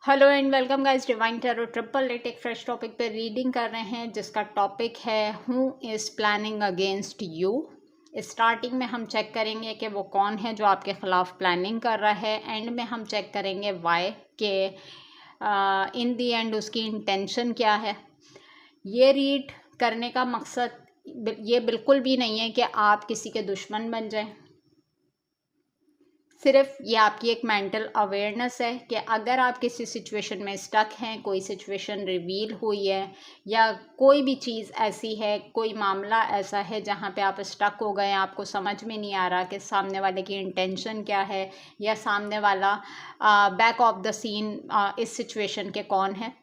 Hello and welcome guys, divine tarot triple eight एक fresh topic पे reading कर रहे हैं जिसका टॉपिक है who is planning against you. Starting में हम चेक करेंगे कि वो कौन है जो आपके ख़िलाफ़ प्लानिंग कर रहा है। एंड में हम चेक करेंगे वाई के इन दी एंड उसकी इंटेंशन क्या है। ये रीड करने का मकसद ये बिल्कुल भी नहीं है कि आप किसी के दुश्मन बन जाएं। सिर्फ ये आपकी एक मेंटल अवेयरनेस है कि अगर आप किसी सिचुएशन में स्टक हैं, कोई सिचुएशन रिवील हुई है या कोई भी चीज़ ऐसी है, कोई मामला ऐसा है जहाँ पे आप स्टक हो गए हैं, आपको समझ में नहीं आ रहा कि सामने वाले की इंटेंशन क्या है या सामने वाला बैक ऑफ द सीन इस सिचुएशन के कौन है,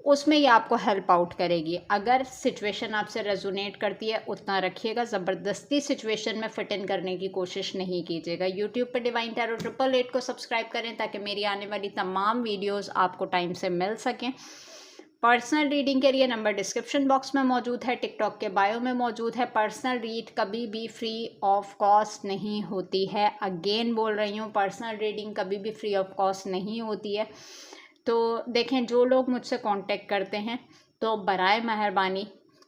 उसमें ये आपको हेल्प आउट करेगी। अगर सिचुएशन आपसे रेजोनेट करती है उतना रखिएगा, ज़बरदस्ती सिचुएशन में फिट इन करने की कोशिश नहीं कीजिएगा। यूट्यूब पे डिवाइन टैरो 888 को सब्सक्राइब करें ताकि मेरी आने वाली तमाम वीडियोस आपको टाइम से मिल सकें। पर्सनल रीडिंग के लिए नंबर डिस्क्रिप्शन बॉक्स में मौजूद है, टिकटॉक के बायो में मौजूद है। पर्सनल रीड कभी भी फ्री ऑफ कॉस्ट नहीं होती है। अगेन बोल रही हूँ, पर्सनल रीडिंग कभी भी फ्री ऑफ कॉस्ट नहीं होती है। तो देखें, जो लोग मुझसे कांटेक्ट करते हैं तो बराए मेहरबानी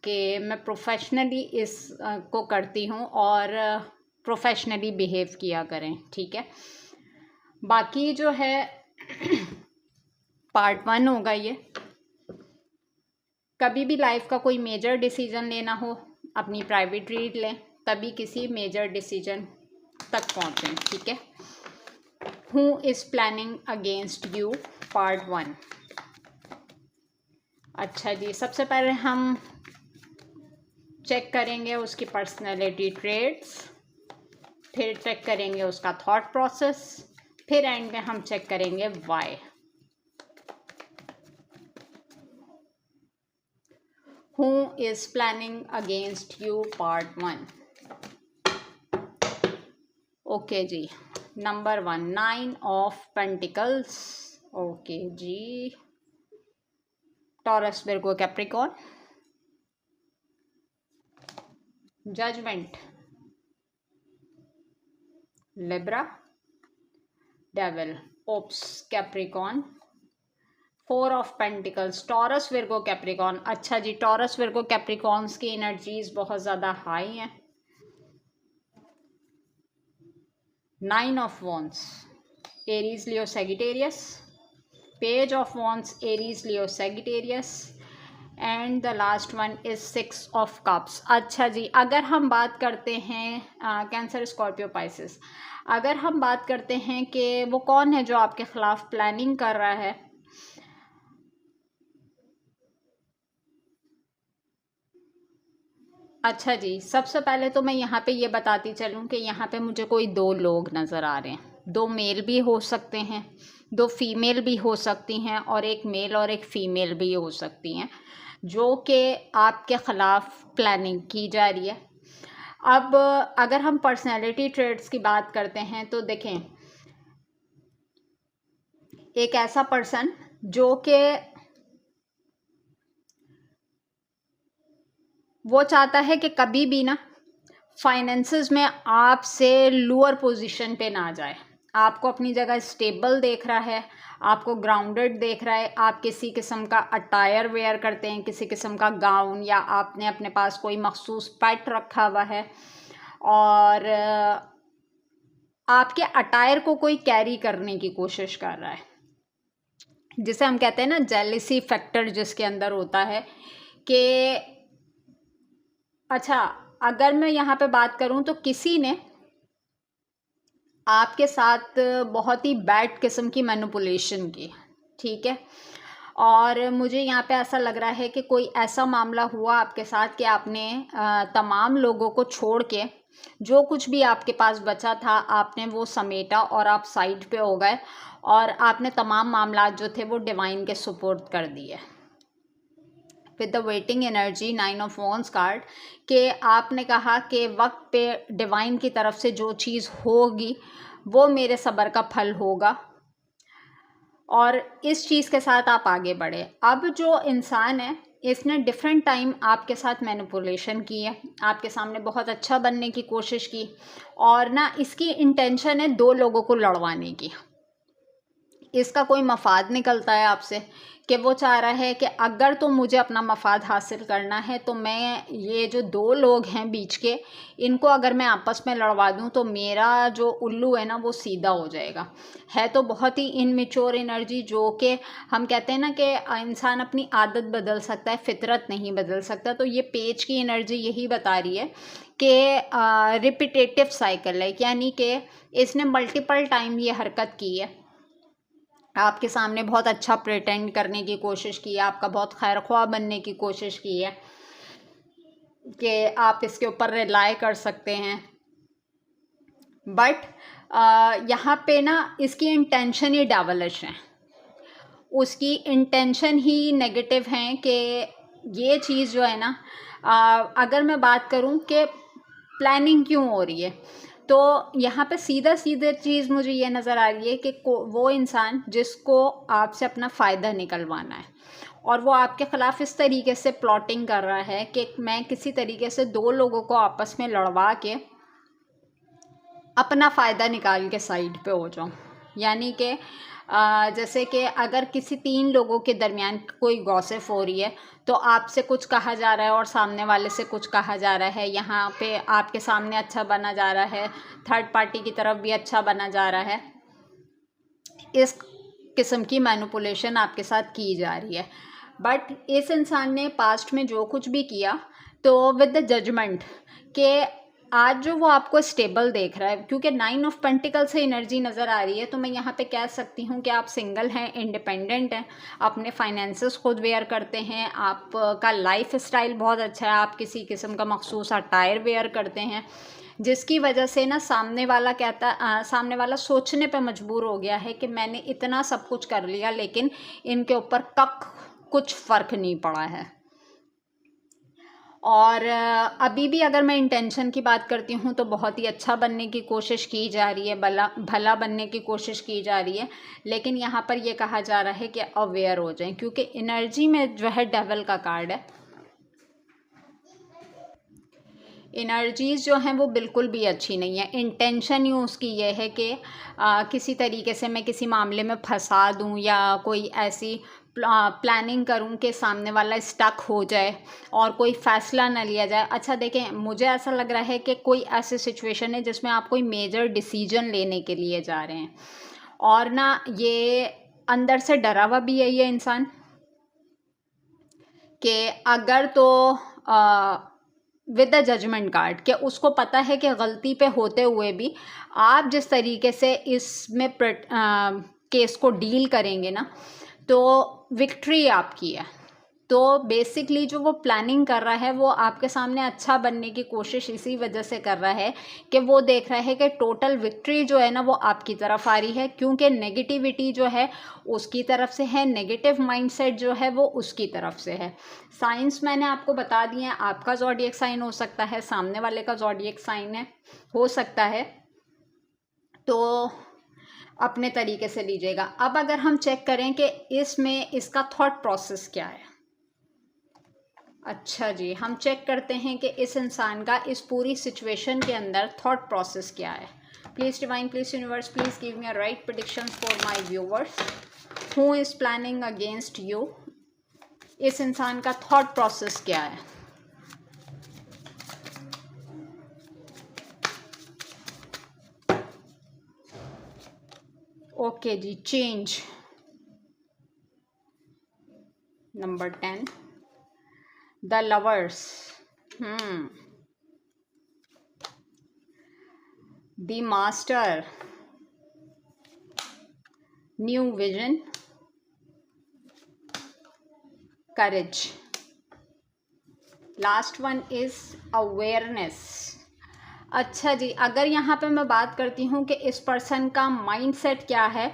कि मैं प्रोफेशनली इस को करती हूँ और प्रोफेशनली बिहेव किया करें, ठीक है। बाकी जो है पार्ट 1 होगा ये। कभी भी लाइफ का कोई मेजर डिसीजन लेना हो, अपनी प्राइवेट रीड लें, तभी किसी मेजर डिसीजन तक पहुँचें, ठीक है। Who is planning against you part 1। अच्छा जी, सबसे पहले हम चेक करेंगे उसकी पर्सनैलिटी ट्रेट्स, फिर चेक करेंगे उसका थॉट प्रोसेस, फिर एंड में हम चेक करेंगे why. Who is planning against you part 1। Okay जी, नंबर 1 9 ऑफ पेंटिकल्स। ओके जी, Taurus, Virgo, Capricorn, judgement, Libra, devil, oops, Capricorn, 4 of pentacles, Taurus, Virgo, Capricorn. अच्छा जी, टॉरस, विर्गो, कैप्रिकॉर्न्स की energies बहुत ज़्यादा हाई हैं। 9 of wands, Aries, Leo, Sagittarius, page of wands, Aries, Leo, Sagittarius, and the last one is 6 of cups. अच्छा जी, अगर हम बात करते हैं कैंसर, स्कॉर्पियो, पाइसिस, अगर हम बात करते हैं कि वो कौन है जो आपके ख़िलाफ़ प्लानिंग कर रहा है, अच्छा जी, सबसे पहले तो मैं यहाँ पे ये बताती चलूँ कि यहाँ पे मुझे कोई 2 लोग नज़र आ रहे हैं। 2 मेल भी हो सकते हैं, 2 फीमेल भी हो सकती हैं और एक मेल और एक फ़ीमेल भी हो सकती हैं जो कि आपके ख़िलाफ़ प्लानिंग की जा रही है। अब अगर हम पर्सनैलिटी ट्रेट्स की बात करते हैं तो देखें, एक ऐसा पर्सन जो कि वो चाहता है कि कभी भी ना फाइनेंसेस में आपसे लोअर पोजीशन पे ना जाए, आपको अपनी जगह स्टेबल देख रहा है, आपको ग्राउंडेड देख रहा है। आप किसी किस्म का अटायर वेयर करते हैं, किसी किस्म का गाउन, या आपने अपने पास कोई मखसूस पेट रखा हुआ है और आपके अटायर को कोई कैरी करने की कोशिश कर रहा है, जिसे हम कहते हैं ना जेलिसी फैक्टर जिसके अंदर होता है कि अच्छा, अगर मैं यहाँ पे बात करूँ तो किसी ने आपके साथ बहुत ही बैड किस्म की मैनिपुलेशन की, ठीक है। और मुझे यहाँ पे ऐसा लग रहा है कि कोई ऐसा मामला हुआ आपके साथ कि आपने तमाम लोगों को छोड़ के जो कुछ भी आपके पास बचा था आपने वो समेटा और आप साइड पे हो गए और आपने तमाम मामला जो थे वो डिवाइन के सुपुर्द कर दिए। With the waiting energy, 9 of once card, कि आपने कहा कि वक्त पे डिवाइन की तरफ से जो चीज़ होगी वो मेरे सब्र का फल होगा और इस चीज़ के साथ आप आगे बढ़े। अब जो इंसान है इसने डिफरेंट टाइम आपके साथ मैनिपुलेशन की है, आपके सामने बहुत अच्छा बनने की कोशिश की और ना इसकी इंटेंशन है 2 लोगों को लड़वाने की, इसका कोई मफाद निकलता है आपसे कि वो चाह रहा है कि अगर तो मुझे अपना मफाद हासिल करना है तो मैं ये जो दो लोग हैं बीच के, इनको अगर मैं आपस में लड़वा दूं तो मेरा जो उल्लू है ना वो सीधा हो जाएगा। है तो बहुत ही इनमेच्योर एनर्जी, जो कि हम कहते हैं ना कि इंसान अपनी आदत बदल सकता है, फितरत नहीं बदल सकता। तो ये पेज की एनर्जी यही बता रही है कि रिपीटेटिव साइकिल है, यानी कि इसने मल्टीपल टाइम ये हरकत की है, आपके सामने बहुत अच्छा प्रिटेंड करने की कोशिश की है, आपका बहुत खैरख्वाह बनने की कोशिश की है कि आप इसके ऊपर रिलाई कर सकते हैं। बट यहाँ पे ना इसकी इंटेंशन ही डेवलिश है, उसकी इंटेंशन ही नेगेटिव है कि ये चीज़ जो है ना, अगर मैं बात करूँ कि प्लानिंग क्यों हो रही है, तो यहाँ पे सीधा सीधा चीज़ मुझे ये नज़र आ रही है कि वो इंसान जिसको आपसे अपना फ़ायदा निकलवाना है और वो आपके ख़िलाफ़ इस तरीके से प्लॉटिंग कर रहा है कि मैं किसी तरीके से दो लोगों को आपस में लड़वा के अपना फ़ायदा निकाल के साइड पे हो जाऊँ। यानी कि जैसे कि अगर किसी तीन लोगों के दरमियान कोई गॉसिप हो रही है तो आपसे कुछ कहा जा रहा है और सामने वाले से कुछ कहा जा रहा है, यहाँ पे आपके सामने अच्छा बना जा रहा है, थर्ड पार्टी की तरफ भी अच्छा बना जा रहा है, इस किस्म की मैनिपुलेशन आपके साथ की जा रही है। बट इस इंसान ने पास्ट में जो कुछ भी किया तो विद द जजमेंट के आज जो वो आपको स्टेबल देख रहा है, क्योंकि 9 ऑफ पेंटिकल से एनर्जी नज़र आ रही है, तो मैं यहाँ पे कह सकती हूँ कि आप सिंगल हैं, इंडिपेंडेंट हैं, अपने फाइनेंसेस खुद वेयर करते हैं, आपका लाइफ स्टाइल बहुत अच्छा है, आप किसी किस्म का मखसूस अटायर वेयर करते हैं, जिसकी वजह से ना सामने वाला सोचने पे मजबूर हो गया है कि मैंने इतना सब कुछ कर लिया लेकिन इनके ऊपर कुछ फ़र्क नहीं पड़ा है। और अभी भी अगर मैं इंटेंशन की बात करती हूँ तो बहुत ही अच्छा बनने की कोशिश की जा रही है, भला बनने की कोशिश की जा रही है, लेकिन यहाँ पर ये कहा जा रहा है कि अवेयर हो जाएं, क्योंकि एनर्जी में जो है डेविल का कार्ड है। एनर्जीज़ जो हैं वो बिल्कुल भी अच्छी नहीं है। इंटेंशन ही उसकी ये है कि किसी तरीके से मैं किसी मामले में फंसा दूँ या कोई ऐसी प्लानिंग करूं कि सामने वाला स्टक हो जाए और कोई फ़ैसला ना लिया जाए। अच्छा देखें, मुझे ऐसा लग रहा है कि कोई ऐसी सिचुएशन है जिसमें आप कोई मेजर डिसीजन लेने के लिए जा रहे हैं और ना ये अंदर से डरा हुआ भी है ये इंसान कि अगर तो विद द जजमेंट कार्ड, कि उसको पता है कि गलती पे होते हुए भी आप जिस तरीके से इसमें केस को डील करेंगे ना तो विक्ट्री आपकी है। तो बेसिकली जो वो प्लानिंग कर रहा है वो आपके सामने अच्छा बनने की कोशिश इसी वजह से कर रहा है कि वो देख रहा है कि टोटल विक्ट्री जो है ना वो आपकी तरफ आ रही है, क्योंकि नेगेटिविटी जो है उसकी तरफ से है, नेगेटिव माइंडसेट जो है वो उसकी तरफ से है। साइंस मैंने आपको बता दिए हैं, आपका ज़ोडिएक साइन हो सकता है, सामने वाले का ज़ोडिएक साइन है हो सकता है, तो अपने तरीके से लीजिएगा। अब अगर हम चेक करें कि इसमें इसका थॉट प्रोसेस क्या है, अच्छा जी, हम चेक करते हैं कि इस इंसान का इस पूरी सिचुएशन के अंदर थॉट प्रोसेस क्या है। Please divine, please universe, please give me a right predictions for my viewers. Who is planning against you? इस इंसान का थॉट प्रोसेस क्या है? ओके जी, change number 10, the lovers, the master, new vision, courage, last one is awareness. अच्छा जी, अगर यहाँ पे मैं बात करती हूँ कि इस पर्सन का माइंडसेट क्या है,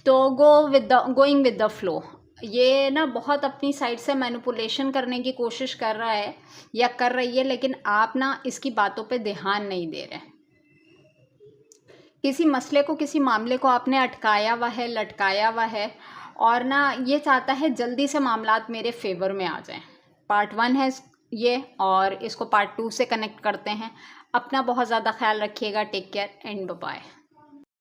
तो गोइंग विद द फ्लो। ये ना बहुत अपनी साइड से मैनिपुलेशन करने की कोशिश कर रहा है या कर रही है, लेकिन आप ना इसकी बातों पे ध्यान नहीं दे रहे। किसी मसले को, किसी मामले को आपने अटकाया हुआ है, लटकाया हुआ है और ना ये चाहता है जल्दी से मामलात मेरे फेवर में आ जाएं। पार्ट 1 है ये और इसको पार्ट 2 से कनेक्ट करते हैं। अपना बहुत ज़्यादा ख्याल रखिएगा। Take care and bye.